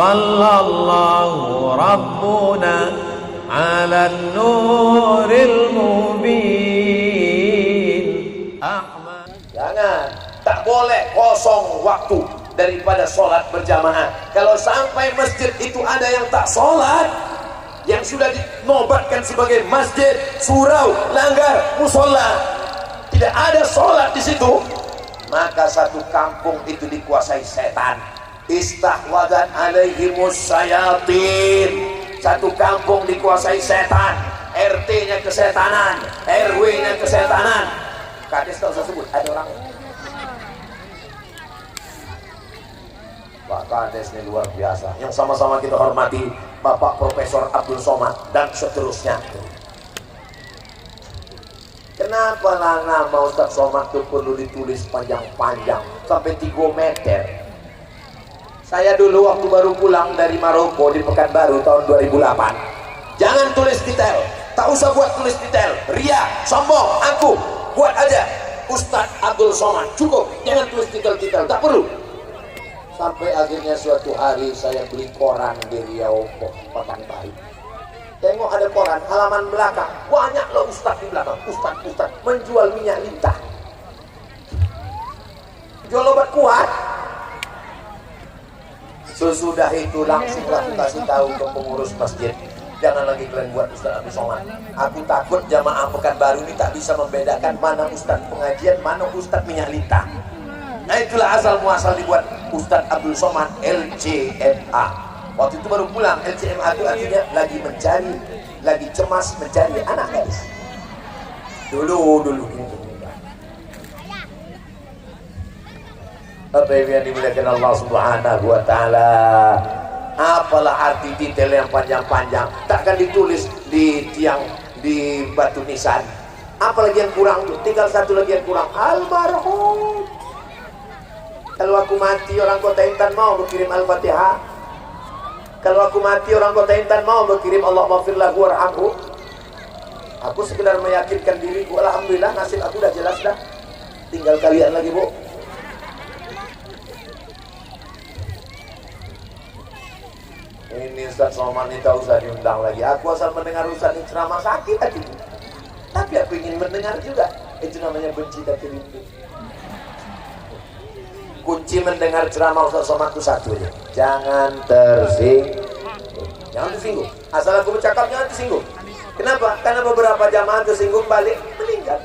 Sallallahu Rabbuna ala nuril mubin. Jangan, tak boleh kosong waktu daripada sholat berjamaah. Kalau sampai masjid itu ada yang tak sholat, yang sudah dinobatkan sebagai masjid, surau, langgar, musola, tidak ada sholat di situ, maka satu kampung itu dikuasai setan. Istahwadat alaihimus syayatin. Satu kampung dikuasai setan. RT-nya kesetanan, RW-nya kesetanan. Kades tak usah sebut, ada orang. Pak Kades ini luar biasa. Yang sama-sama kita hormati Bapak Profesor Abdul Somad dan seterusnya. Kenapa lah nama Ustaz Somad itu perlu ditulis panjang-panjang sampai 3 meter? Saya dulu waktu baru pulang dari Maroko di Pekanbaru tahun 2008. Jangan tulis detail, tak usah buat tulis detail. Ria, sombong, aku buat aja Ustaz Abdul Somad, cukup. Jangan tulis detail-detail, tak perlu. Sampai akhirnya suatu hari saya beli koran di Riau Pekanbaru. Tengok ada koran halaman belakang, banyak loh Ustaz di belakang. Ustaz menjual minyak lintah, jual obat kuat. Sesudah itu langsung aku kasih tahu ke pengurus masjid, jangan lagi kalian buat Ustaz Abdul Somad. Aku takut jamaah Pekanbaru ini tak bisa membedakan mana Ustaz pengajian, mana Ustaz minyak lintah. Nah itulah asal muasal dibuat Ustaz Abdul Somad LCMA. Waktu itu baru pulang. LCMA itu artinya lagi mencari, lagi cemas mencari anak gadis. Dulu ini. Apa yang dimuliakan Allah Subhanahu wa Ta'ala, apalah arti detail yang panjang-panjang takkan ditulis di tiang, di batu nisan. Apalagi yang kurang tuh, tinggal satu lagi yang kurang, almarhum. Kalau aku mati orang Kota Intan mau berkirim Al-Fatihah. Kalau aku mati orang Kota Intan mau berkirim Allah maghfir lahu warhamhu. Aku sekedar meyakinkan diriku, alhamdulillah nasib aku udah jelas dah. Tinggal kalian lagi, Bu. Ini Ustaz Somad ini tak usah diundang lagi. Aku asal mendengar Ustaz ini ceramah sakit hati. Tapi aku ingin mendengar juga. Itu namanya benci dan rindu. Kunci mendengar ceramah Ustaz Somad itu satu aja. Jangan tersinggung. Jangan tersinggung. Asal aku bercakap jangan tersinggung. Kenapa? Karena beberapa jamaah tersinggung balik meninggal.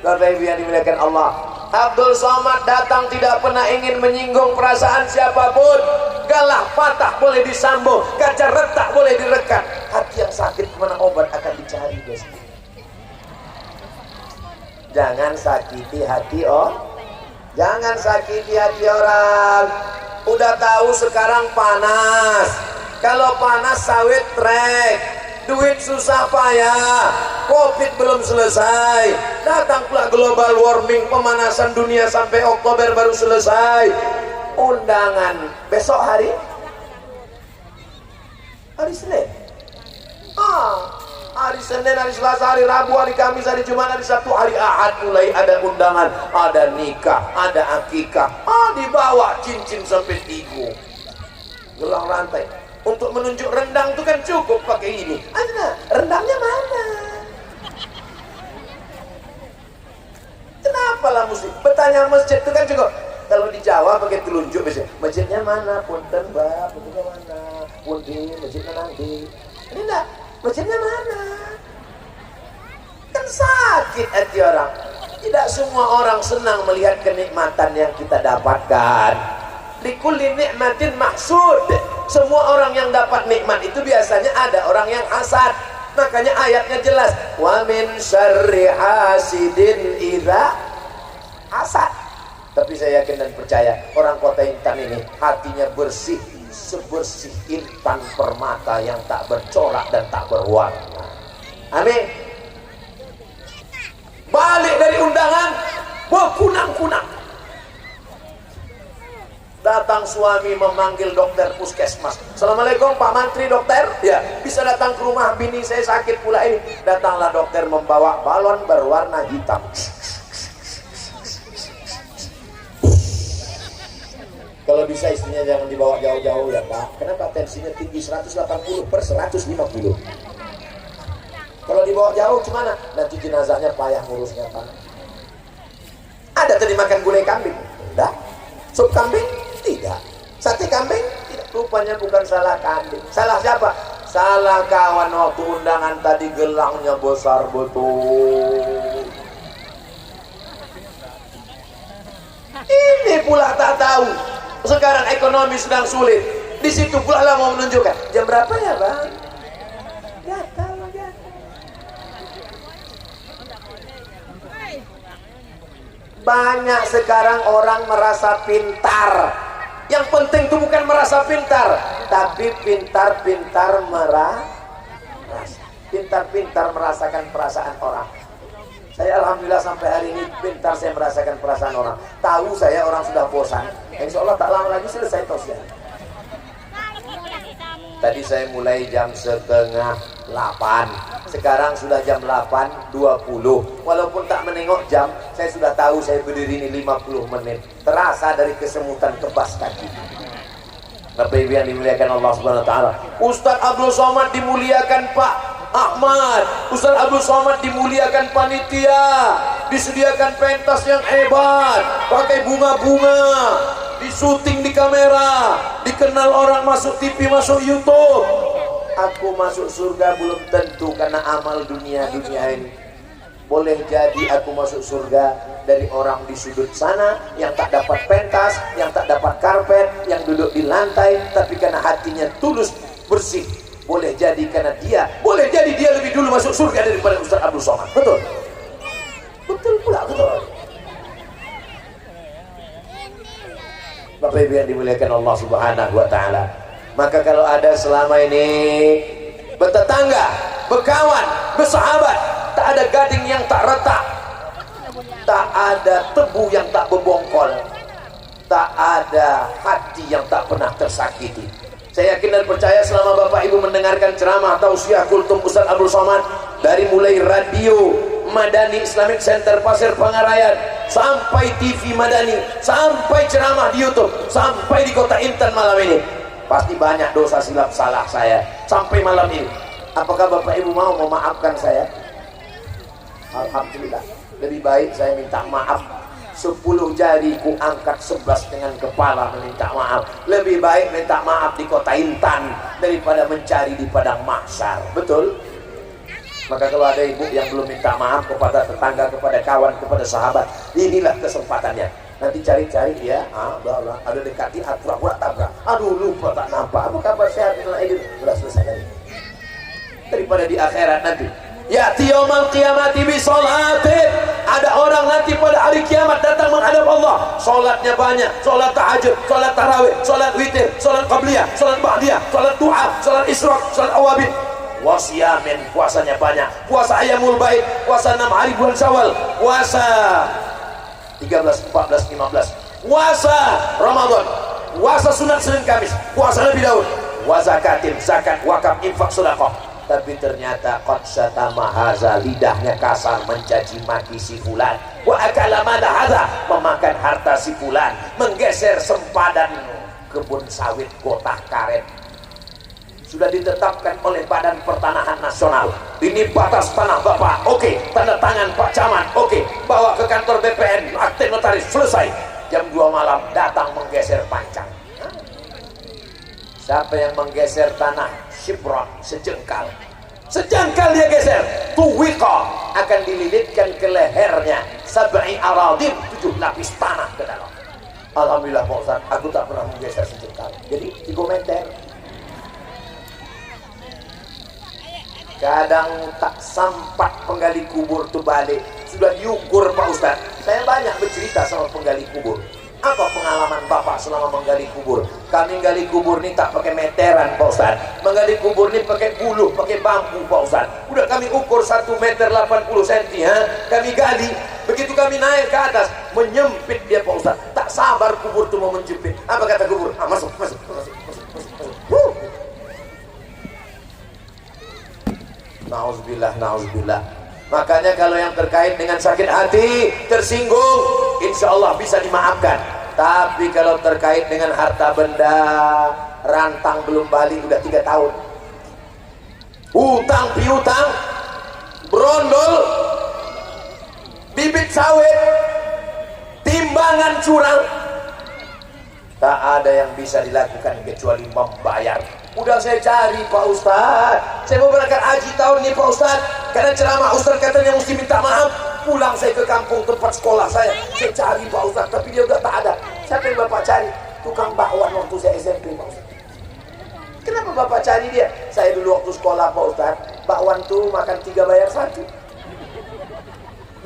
Bapak Ibu yang dimuliakan Allah, Abdul Somad datang tidak pernah ingin menyinggung perasaan siapapun. Galah patah boleh disambung, kaca retak boleh direkat. Hati yang sakit kemana obat akan dicari, guys. Jangan sakiti hati jangan sakiti hati orang. Udah tahu sekarang panas. Kalau panas sawit trek. Duit susah payah, Covid belum selesai, datang pula global warming, pemanasan dunia sampai Oktober baru selesai. Undangan besok hari Senin, hari Senin, hari Selasa, hari Rabu, hari Kamis, hari Jumat, hari Sabtu, hari Ahad mulai ada undangan, ada nikah, ada akikah, dibawa cincin sampai tigu, gelang rantai. Untuk menunjuk rendang itu kan cukup pakai ini. Rendangnya mana? Kenapa lah mesti bertanya masjid itu kan cukup. Kalau di Jawa pakai telunjuk biasanya. Masjidnya mana? Punten Mbak, masjidnya mana? Pundi, masjidnya nanti. Ini enggak, masjidnya mana? Kan sakit hati orang. Tidak semua orang senang melihat kenikmatan yang kita dapatkan. Likulli nikmatin maksud. Semua orang yang dapat nikmat itu biasanya ada orang yang hasad. Makanya ayatnya jelas, wa min syarri hasidin idza hasad. Tapi saya yakin dan percaya orang Kota Intan ini hatinya bersih sebersih intan permata yang tak bercorak dan tak berwarna. Amin. Balik dari undangan berkunang-kunang. Datang suami memanggil dokter puskesmas. Assalamualaikum Pak Mantri, dokter. Ya, bisa datang ke rumah bini saya sakit pula ini. Datanglah dokter membawa balon berwarna hitam. Kalau bisa istrinya jangan dibawa jauh-jauh ya Pak. Kenapa? Tensinya tinggi 180/150. Kalau dibawa jauh gimana? Nanti jenazahnya payah ngurusnya Pak. Ada tadi makan gulai kambing? Tidak. Sup kambing? Tidak. Sate kambing? Tidak. Rupanya bukan salah kambing. Salah siapa? Salah kawan waktu undangan tadi, gelangnya besar betul. Ini pula tak tahu. Sekarang ekonomi sedang sulit. Di situ pula lah mau menunjukkan. Jam berapa ya Bang? Gak tahu ya. Banyak sekarang orang merasa pintar. Yang penting itu bukan merasa pintar, tapi pintar-pintar pintar-pintar merasakan perasaan orang. Saya alhamdulillah sampai hari ini pintar saya merasakan perasaan orang. Tahu saya orang sudah bosan, insya Allah tak lama lagi selesai tosnya. Tadi saya mulai jam 7:30, sekarang sudah jam 8:20. Walaupun tak menengok jam, saya sudah tahu saya berdiri ini 50 menit. Terasa dari kesemutan kebas kaki. Bapak Ibu yang dimuliakan Allah Subhanahu wa taala. Ustaz Abdul Somad dimuliakan Pak Ahmad, Ustaz Abdul Somad dimuliakan panitia, disediakan pentas yang hebat, pakai bunga-bunga, disuting di kamera, dikenal orang masuk TV, masuk YouTube. Aku masuk surga belum tentu karena amal dunia ini. Boleh jadi aku masuk surga dari orang di sudut sana yang tak dapat pentas, yang tak dapat karpet, yang duduk di lantai, tapi karena hatinya tulus, bersih. Boleh jadi karena dia, boleh jadi dia lebih dulu masuk surga daripada Ustaz Abdul Somad. Betul? Betul pula, betul. Bapak Ibu yang dimuliakan Allah Subhanahu wa taala. Maka kalau ada selama ini bertetangga, berkawan, bersahabat, tak ada gading yang tak retak, tak ada tebu yang tak berbongkol, tak ada hati yang tak pernah tersakiti. Saya yakin dan percaya selama Bapak Ibu mendengarkan ceramah tausiah kultum Ustaz Abdul Somad, dari mulai radio Madani Islamic Center Pasir Pangarayan, sampai TV Madani, sampai ceramah di YouTube, sampai di Kota Intan malam ini, pasti banyak dosa silap salah saya sampai malam ini. Apakah Bapak Ibu mau memaafkan saya? Alhamdulillah. Lebih baik saya minta maaf 10 jari ku angkat 11 dengan kepala meminta maaf. Lebih baik minta maaf di Kota Intan daripada mencari di padang mahsyar. Betul? Maka kalau ada ibu yang belum minta maaf kepada tetangga, kepada kawan, kepada sahabat, inilah kesempatannya. Nanti cari-cari ya, ada dekati, pura-pura tabrak. Aduh lupa tak nampak. Apa kabar sehat? Sudah selesai tadi. Daripada di akhirat nanti. Ya yaumal qiyamati bi sholatin. Ada orang nanti pada hari kiamat datang menghadap Allah, sholatnya banyak, sholat tahajud, sholat tarawih, sholat witir, sholat qabliyah, sholat ba'diyah, sholat du'a, sholat isyraq, sholat awabin, wasiyamin, puasanya banyak, puasa ayamul baik, puasa 6 hari bulan Syawal, puasa 13, 14, 15, puasa Ramadan, puasa sunat Senin Kamis, puasa Nabi Daud, wa zakatin, zakat, wakaf, infak, sedekah. Tapi ternyata qad syatama haza, lidahnya kasar mencaci maki si fulan, wa akala mala hadza, memakan harta si fulan, menggeser sempadan kebun sawit kotak karet. Sudah ditetapkan oleh Badan Pertanahan Nasional, ini batas tanah Bapak, oke, tanda tangan Pak Camat, oke, bawa ke kantor BPN, akte notaris, selesai. Jam 2 malam datang menggeser pancang. Siapa yang menggeser tanah Shibron, sejengkal dia geser, tuwika, akan dililitkan ke lehernya 7 aradin, 7 lapis tanah ke dalam. Alhamdulillah Pak Ustaz, aku tak pernah menggeser sejengkal. Jadi dikomentar. Kadang tak sempat penggali kubur tuh balik, sudah diukur Pak Ustaz. Saya banyak bercerita sama penggali kubur. Apa pengalaman Bapak selama menggali kubur? Kami gali kubur ini tak pakai meteran Pak Ustaz. Menggali kubur ini pakai buluh, pakai bambu Pak Ustaz. Udah kami ukur 1 meter 80 cm, kami gali. Begitu kami naik ke atas, menyempit dia Pak Ustaz. Tak sabar kubur itu mau menjepit. Apa kata kubur? Masuk. Nauzubillah. Makanya kalau yang terkait dengan sakit hati, tersinggung, insya Allah bisa dimaafkan. Tapi kalau terkait dengan harta benda, rantang belum balik udah 3 tahun, hutang piutang, brondol, bibit sawit, timbangan curang, tak ada yang bisa dilakukan kecuali membayar. Udah saya cari Pak Ustadz, saya mau berangkat haji tahun ini Pak Ustadz, karena ceramah Ustadz katanya mesti minta maaf. Pulang saya ke kampung tempat sekolah saya cari Pak Ustadz, tapi dia udah tak ada. Siapa yang Bapak cari? Tukang bakwan waktu saya SMP Pak Ustadz. Kenapa Bapak cari dia? Saya dulu waktu sekolah Pak Ustadz, bakwan tuh makan 3 bayar 1.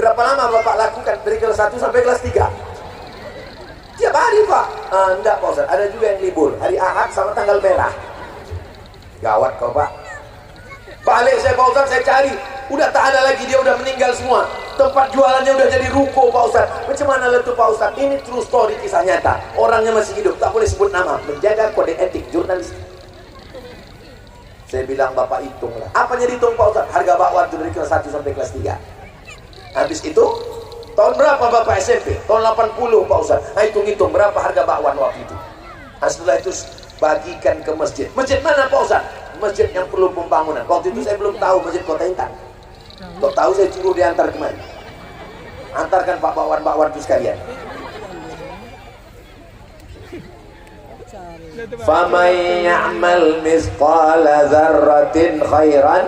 Berapa lama Bapak lakukan? Dari kelas 1 sampai kelas 3? Tiap hari Pak? Enggak Pak Ustadz, ada juga yang libur, hari Ahad sama tanggal merah. Gawat kau Pak. Balik saya Pak Ustadz, saya cari, udah tak ada lagi, dia udah meninggal semua. Tempat jualannya udah jadi ruko Pak Ustadz. Macam mana lah tuh Pak Ustadz? Ini true story, kisah nyata. Orangnya masih hidup, tak boleh sebut nama, menjaga kode etik jurnalis. Saya bilang Bapak hitung lah. Apanya dihitung Pak Ustadz? Harga bakwan itu dari kelas 1 sampai kelas 3. Habis itu tahun berapa Bapak SMP? Tahun 80 Pak Ustadz. Nah hitung-hitung berapa harga bakwan waktu itu. Nah, setelah itu bagikan ke masjid. Masjid mana Pak Ustadz? Masjid yang perlu pembangunan. Waktu itu saya belum tahu masjid Kota Intan. Kok tahu saya suruh diantar kemari. Antarkan Pak bakwan-bakwan itu sekalian. Faman ya'mal misqala dzarratin khairan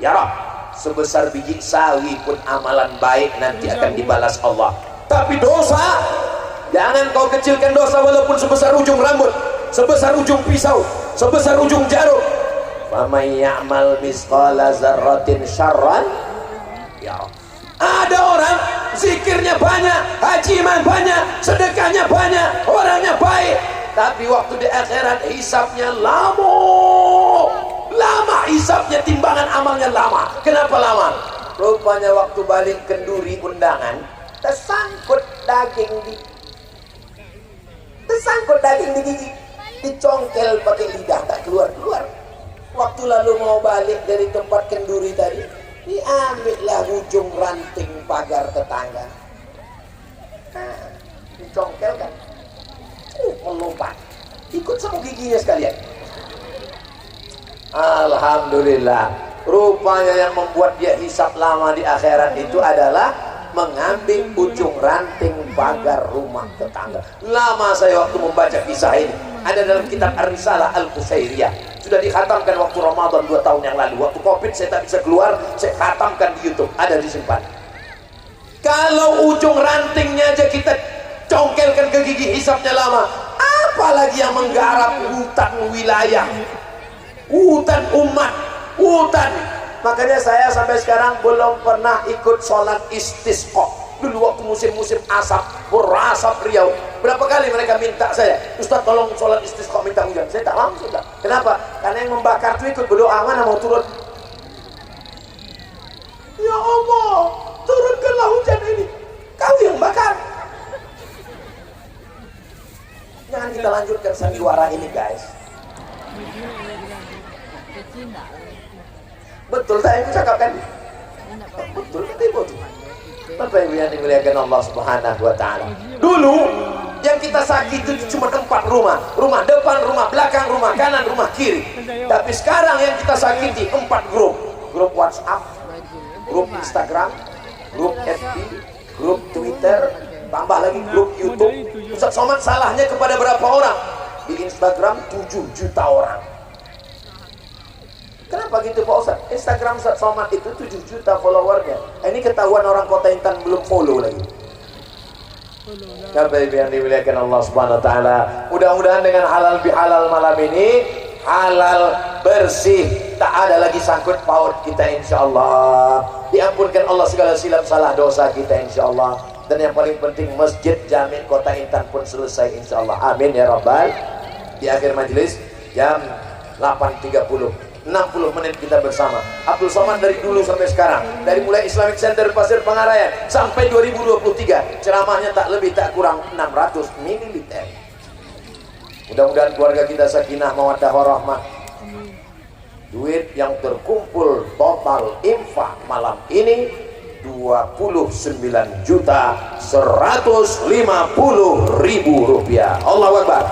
yarah. Sebesar biji sawi pun amalan baik nanti akan dibalas Allah. Tapi dosa, jangan kau kecilkan dosa walaupun sebesar ujung rambut, sebesar ujung pisau, sebesar ujung jarum. Faman ya'mal misqala dzarratin syarran yarah. Ada orang zikirnya banyak, hajiman banyak, sedekahnya banyak, orangnya baik, tapi waktu di akhirat hisapnya lama hisapnya, timbangan amalnya lama. Kenapa lama? Rupanya waktu balik kenduri undangan, tersangkut daging di gigi, dicongkel pakai lidah, tak keluar. Waktu lalu mau balik dari tempat kenduri tadi, diambillah ujung ranting pagar tetangga, dicongkelkan, melompat, ikut sama giginya sekalian. Alhamdulillah. Rupanya yang membuat dia hisap lama di akhirat itu adalah mengambil ujung ranting pagar rumah tetangga. Lama saya waktu membaca kisah ini. Ada dalam kitab Ar-Risalah Al-Qusairiyah. Sudah dikhatamkan waktu Ramadan 2 tahun yang lalu. Waktu Covid saya tak bisa keluar, saya khatamkan di YouTube. Ada disimpan. Kalau ujung rantingnya aja kita congkelkan ke gigi, hisapnya lama, apalagi yang menggarap hutan wilayah, hutan umat, hutan. Makanya saya sampai sekarang belum pernah ikut sholat istisqa. Dulu waktu musim-musim asap, berasap Riau, berapa kali mereka minta saya, Ustaz tolong sholat istisqa minta hujan. Saya tak langsung tak. Kenapa? Karena yang membakar itu ikut berdoa, mana mau turun. Ya Allah, turunkanlah hujan ini. Kau yang bakar. Jangan kita lanjutkan sandiwara ini guys. Betul saya cakap kan? Betul kan ibu tuh. Bapak Ibu yang dimuliakan Allah Subhanahu wa taala. Dulu yang kita sakit itu cuma 4 rumah. Rumah depan, rumah belakang, rumah kanan, rumah kiri. Tapi sekarang yang kita sakiti 4 grup. Grup WhatsApp, grup Instagram, grup FB, grup Twitter, tambah lagi grup YouTube. Ustaz Somad salahnya kepada berapa orang? Di Instagram 7 juta orang. Kenapa gitu Pak Ustaz? Instagram Ustaz Somad itu 7 juta followernya. Ini ketahuan orang Kota Intan belum follow lagi. Bapak Ibu yang dimuliakan Allah Subhanahu wa taala, mudah-mudahan dengan halal bihalal malam ini halal bersih, tak ada lagi sangkut paut kita insyaallah. Diampunkan Allah segala silap salah dosa kita insyaallah. Dan yang paling penting Masjid Jami Kota Intan pun selesai insyaallah. Amin ya rabbal. Di akhir majelis jam 8.30 60 menit kita bersama Abdul Somad dari dulu sampai sekarang, dari mulai Islamic Center Pasir Pengarayan sampai 2023, ceramahnya tak lebih tak kurang 600 ml. Mudah-mudahan keluarga kita sakinah mawaddah warahmah. Duit yang terkumpul total infak malam ini 29.150.000 rupiah. Allahu Akbar.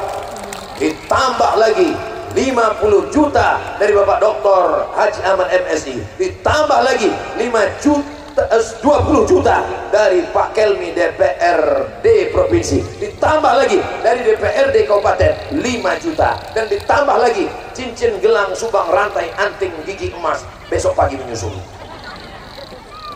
Ditambah lagi 50 juta dari Bapak Dr. Haji Aman MSI, ditambah lagi 20 juta dari Pak Kelmi DPRD Provinsi, ditambah lagi dari DPRD Kabupaten 5 juta, dan ditambah lagi cincin gelang subang rantai anting gigi emas besok pagi menyusul.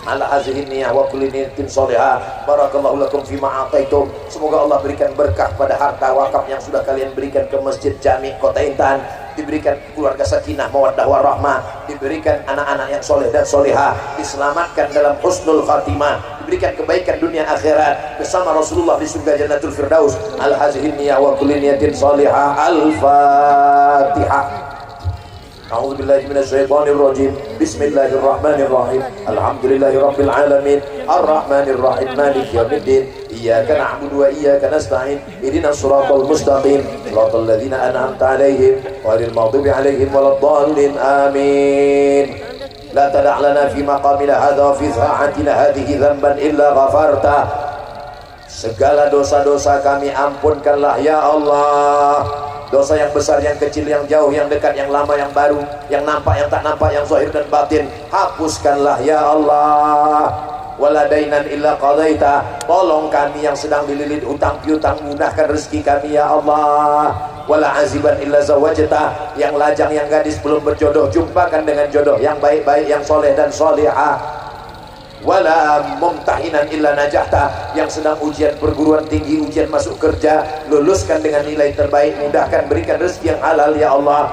Ala hazihin niyah wa kulli niyatin sholihah. Barakallahu lakum fima ataitum. Semoga Allah berikan berkah pada harta wakaf yang sudah kalian berikan ke Masjid Jami Kota Intan, diberikan keluarga sakinah mawaddah warahmah, diberikan anak-anak yang soleh dan solehah, diselamatkan dalam husnul khatimah, diberikan kebaikan dunia akhirat bersama Rasulullah di surga Jannatul Firdaus. Al hazihin niyah wa kulli niyatin sholihah. Al-Fatihah. A'udzubillahi minasyaitonirrajim. Bismillahirrahmanirrahim. Alhamdulillahirabbil alamin. Arrahmanirrahim. Maliki yaumiddin. Iyyaka na'budu wa iyyaka nasta'in. Ihdinas shiratal mustaqim. Shiratal ladzina an'amta 'alaihim ghairil maghdubi 'alaihim waladdallin. Amin. La tada' lana fi maqamina hadza wa fi sa'atina hadhihi dzamban illa ghafarta. Segala dosa-dosa kami ampunkanlah ya Allah. Dosa yang besar, yang kecil, yang jauh, yang dekat, yang lama, yang baru, yang nampak, yang tak nampak, yang zahir dan batin, hapuskanlah ya Allah. Wala dainan illa qadaita. Tolong kami yang sedang dililit utang piutang, mudahkan rezeki kami ya Allah. Wala aziban illa zawajta. Yang lajang, yang gadis belum berjodoh, jumpakan dengan jodoh yang baik-baik, yang soleh dan solehah. Wala mumtahinan illa najahta. Yang sedang ujian perguruan tinggi, ujian masuk kerja, luluskan dengan nilai terbaik, mudahkan, berikan rezeki yang halal ya Allah.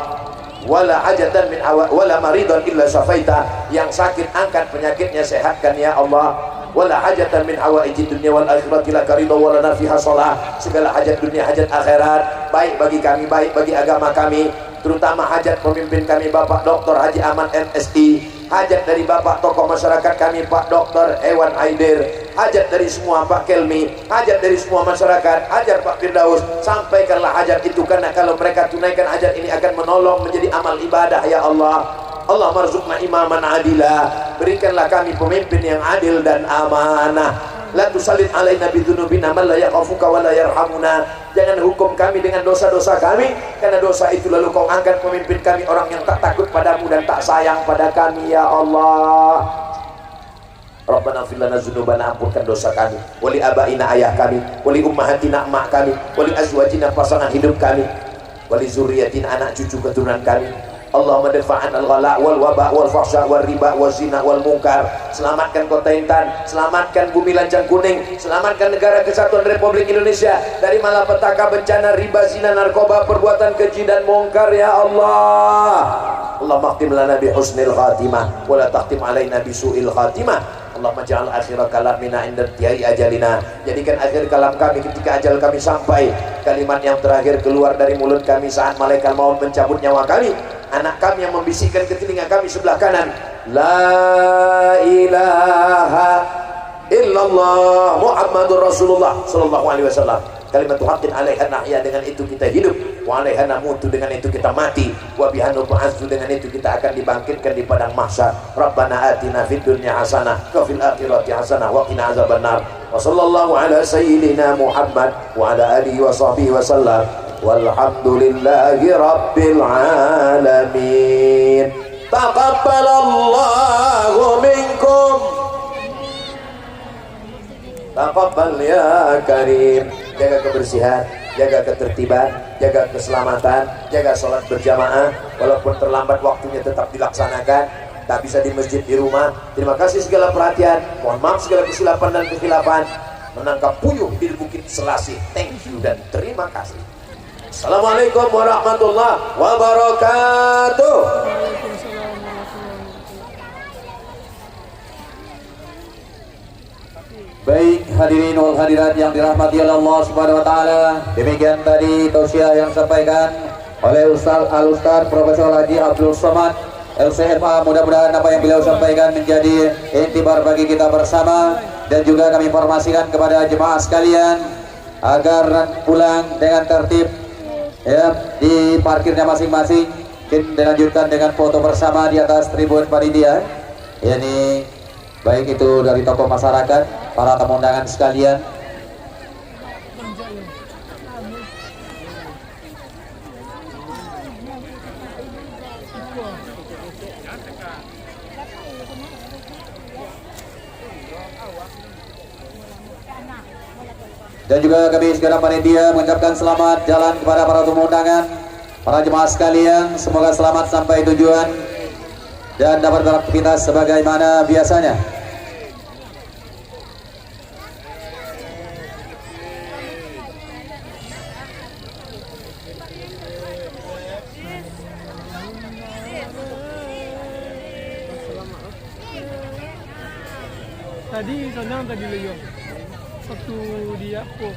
Wala hajatan min wala maridan illa syafaita. Yang sakit angkat penyakitnya, sehatkan ya Allah. Wala hajatan min hawaijid dunya wal akhirati laka ridha wa lana fiha shalah. Segala hajat dunia, hajat akhirat, baik bagi kami, baik bagi agama kami, terutama hajat pemimpin kami Bapak Dr. Haji Aman MSI, hajat dari Bapak tokoh masyarakat kami Pak Dr. Ewan Haidir, hajat dari semua Pak Kelmi, hajat dari semua masyarakat, hajat Pak Firdaus. Sampaikanlah hajat itu, karena kalau mereka tunaikan hajat ini akan menolong menjadi amal ibadah ya Allah. Allah marzuqna imaman adila. Berikanlah kami pemimpin yang adil dan amanah. La tusallit alaina bidzunubina man la yakhafuka wa la yarhamuna. Jangan hukum kami dengan dosa-dosa kami, karena dosa itu lalu kau angkat pemimpin kami orang yang tak takut padamu dan tak sayang pada kami ya Allah. Rabbana fir lana dzunubana, ampunkan dosa kami, wali abaina ayah kami, wali ummahatina emak kami, wali azwajina pasangan hidup kami, wali zurriyatina anak cucu keturunan kami. Allahumma dafa'an al-ghala wal waba wal fahsya wal riba wal zina wal munkar. Selamatkan Kota Intan, selamatkan Bumi Lancang Kuning, selamatkan Negara Kesatuan Republik Indonesia dari malapetaka, bencana, riba, zina, narkoba, perbuatan keji dan mungkar ya Allah. Allahumma khtim lana bi husnil khatimah wa la takhtim alaina bi su'il khatimah. Allahumma ja'al akhira kalamina inda intihai ajalina. Jadikan akhir kalam kami ketika ajal kami sampai, kalimat yang terakhir keluar dari mulut kami saat malaikat maut mencabut nyawa kami. Anak kami yang membisikkan ke telinga kami sebelah kanan, la ilaha illallah Muhammadur Rasulullah sallallahu alaihi wasallam. Kalimat haqqin 'alaiha nahya, dengan itu kita hidup, wa 'alaiha namutu, dengan itu kita mati, wa biha nub'atsu, dengan itu kita akan dibangkitkan di padang mahsyar. Rabbana atina fid dunya hasanah wa fil akhirati hasanah wa qina azabannar. Wa sallallahu ala sayyidina Muhammad wa ala alihi wa sahbihi wasallam. Walhamdulillahi rabbil alamin. Taqabbalallahu minkum, taqabbal ya karim. Jaga kebersihan, jaga ketertiban, jaga keselamatan, jaga sholat berjamaah. Walaupun terlambat waktunya tetap dilaksanakan. Tak bisa di masjid, di rumah. Terima kasih segala perhatian. Mohon maaf segala kesilapan dan kekhilapan. Menangkap puyuh di Bukit Selasih. Thank you dan terima kasih. Assalamualaikum warahmatullahi wabarakatuh. Baik hadirin wal hadirat yang dirahmati oleh Allah Subhanahu wa taala, demikian tadi tausiah yang disampaikan oleh Ustaz Al-Ustaz Profesor Haji Abdul Somad LCMA. Mudah-mudahan apa yang beliau sampaikan menjadi intibar bagi kita bersama, dan juga kami informasikan kepada jemaah sekalian agar pulang dengan tertib ya di parkirnya masing-masing. Dilanjutkan dengan foto bersama di atas tribun panitia. Ini baik itu dari tokoh masyarakat, para tamu undangan sekalian. Dan juga kami segenap panitia mengucapkan selamat jalan kepada para tamu undangan, para jemaah sekalian. Semoga selamat sampai tujuan dan dapat beraktivitas sebagaimana biasanya. Tadi sana tadi lagi waktu dia kok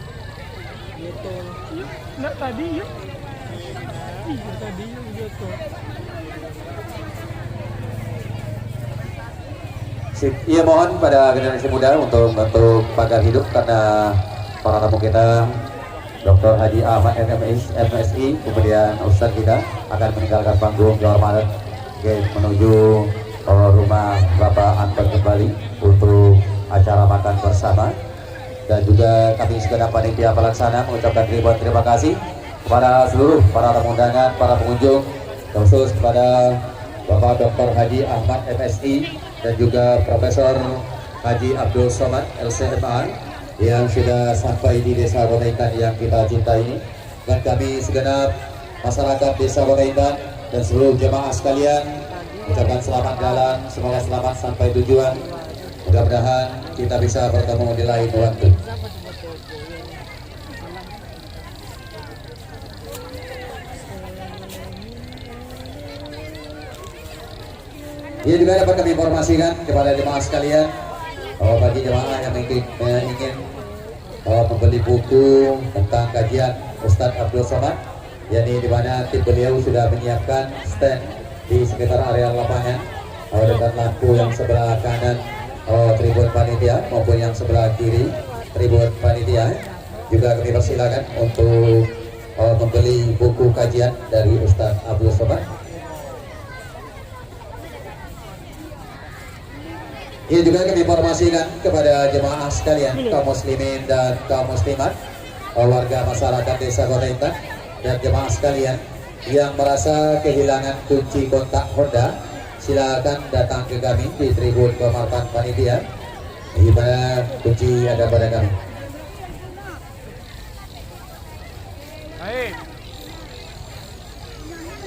gitu. Iya, nak tadi ya. Iya tadi ya gitu. Iya, mohon pada generasi muda untuk membantu pagar hidup karena para tamu kita Dr. Haji Ahmad MSI, kemudian Ustadz kita akan meninggalkan panggung kehormatan menuju rumah Bapak Anton kembali untuk acara makan bersama. Dan juga kami segenap panitia pelaksana mengucapkan ribuan terima kasih kepada seluruh para tamu undangan, para pengunjung, khusus kepada Bapak Dr. Haji Ahmad MSI dan juga Profesor Haji Abdul Somad LCMA yang sudah sampai di Desa Kota Intan yang kita cintai ini. Dan kami segenap masyarakat Desa Kota Intan dan seluruh jemaah sekalian ucapkan selamat jalan, semoga selamat sampai tujuan. Mudah-mudahan kita bisa bertemu di lain waktu. Ia juga dapat kami informasikan kepada jemaah sekalian bahwa bagi jemaah yang ingin membeli buku tentang kajian Ustadz Abdul Somad, yakni di mana tim beliau sudah menyiapkan stand di sekitar area lapangan dekat lampu yang sebelah kanan tribun panitia maupun yang sebelah kiri tribun panitia. Juga kami persilakan untuk membeli buku kajian dari Ustadz Abdul Somad. Ia juga kami informasikan kepada jemaah sekalian, kaum muslimin dan kaum muslimat, warga masyarakat Desa Kota Intan dan jemaah sekalian yang merasa kehilangan kunci kontak Honda, silakan datang ke kami di tribun kehormatan panitia, di mana kunci ada pada kami.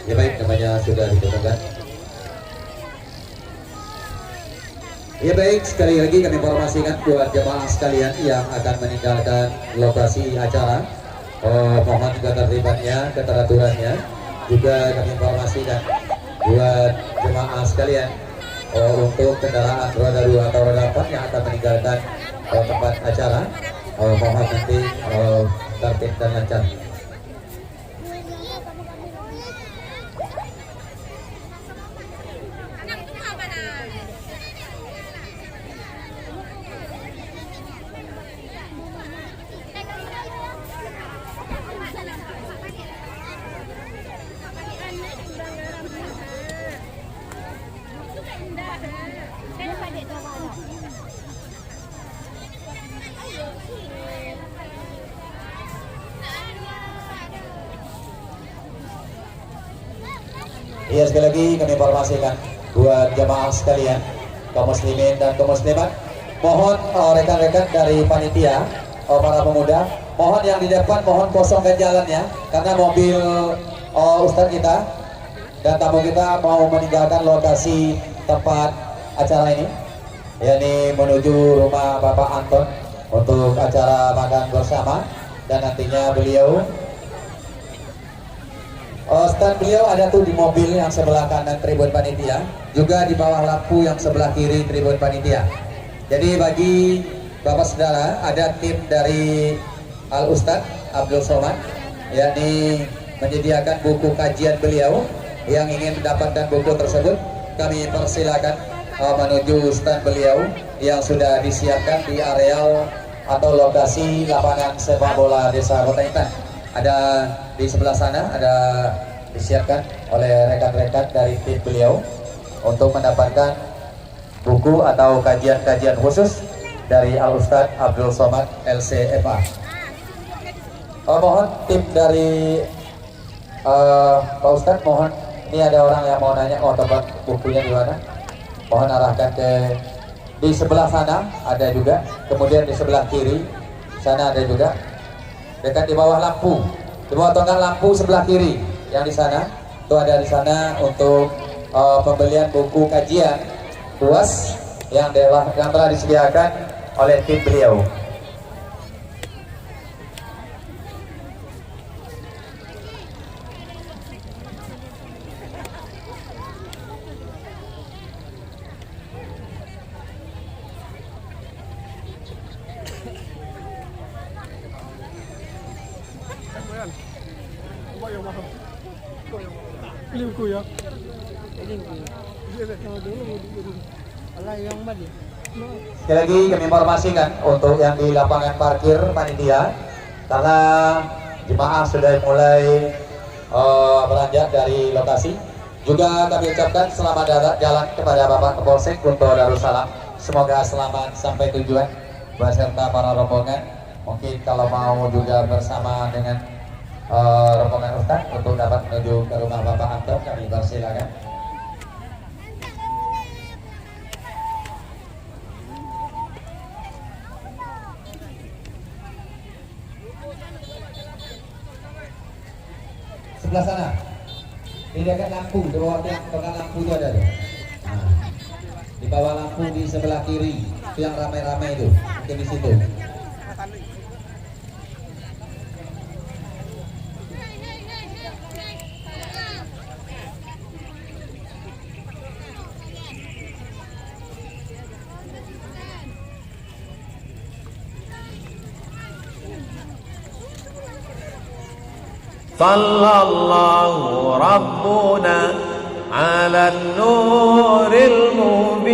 Ya baik, namanya sudah ditentukan. Ya baik, sekali lagi kami informasikan buat jemaah sekalian yang akan meninggalkan lokasi acara, mohon ketertibannya, keteraturannya. Juga kami informasikan buat jemaah sekalian untuk kendaraan roda 2 atau roda 4 yang akan meninggalkan tempat acara, mohon nanti tertib dan lancar. Ya, sekali lagi kami informasikan buat jemaah sekalian, kaum muslimin dan kaum muslimat, mohon rekan-rekan dari panitia, para pemuda, mohon yang di depan mohon kosongkan jalannya karena mobil Ustadz kita dan tamu kita mau meninggalkan lokasi tempat acara ini, yakni menuju rumah Bapak Anton untuk acara makan bersama. Dan nantinya beliau stand beliau ada tuh di mobil yang sebelah kanan tribun panitia, juga di bawah lampu yang sebelah kiri tribun panitia. Jadi bagi Bapak Saudara, ada tim dari Al Ustadz Abdul Somad, yakni menyediakan buku kajian beliau. Yang ingin mendapatkan buku tersebut, kami persilakan menuju stand beliau yang sudah disiapkan di areal atau lokasi lapangan sepak bola Desa Kota Intan. Ada di sebelah sana, ada disiapkan oleh rekan-rekan dari tim beliau untuk mendapatkan buku atau kajian-kajian khusus dari Al Ustadz Abdul Somad LCFA. Mohon tim dari Pak Ustadz, mohon, ini ada orang yang mau nanya, mau tempat bukunya di mana? Mohon arahkan ke di sebelah sana ada juga, kemudian di sebelah kiri sana ada juga, dekat di bawah lampu, di bawah tongkat lampu sebelah kiri yang di sana itu ada di sana untuk pembelian buku kajian UAS yang telah disediakan oleh tim beliau. Lingku ya. Lingku. Dia sama dulu Allah yang mana? Sekali lagi kami informasikan untuk yang di lapangan parkir panitia, karena jemaah sudah mulai beranjak dari lokasi. Juga kami ucapkan selamat jalan kepada Bapak Kapolsek Guntur Darussalam. Semoga selamat sampai tujuan beserta para rombongan. Mungkin kalau mau juga bersama dengan rombongan Ustadz untuk dapat menuju ke rumah Bapak Anton, kami persilakan. Sebelah sana, ini ada lampu, di bawah lampu itu ada tuh. Nah, di bawah lampu di sebelah kiri, itu yang ramai-ramai itu, mungkin di situ. sallallahu rabbuna ala nuril mubin.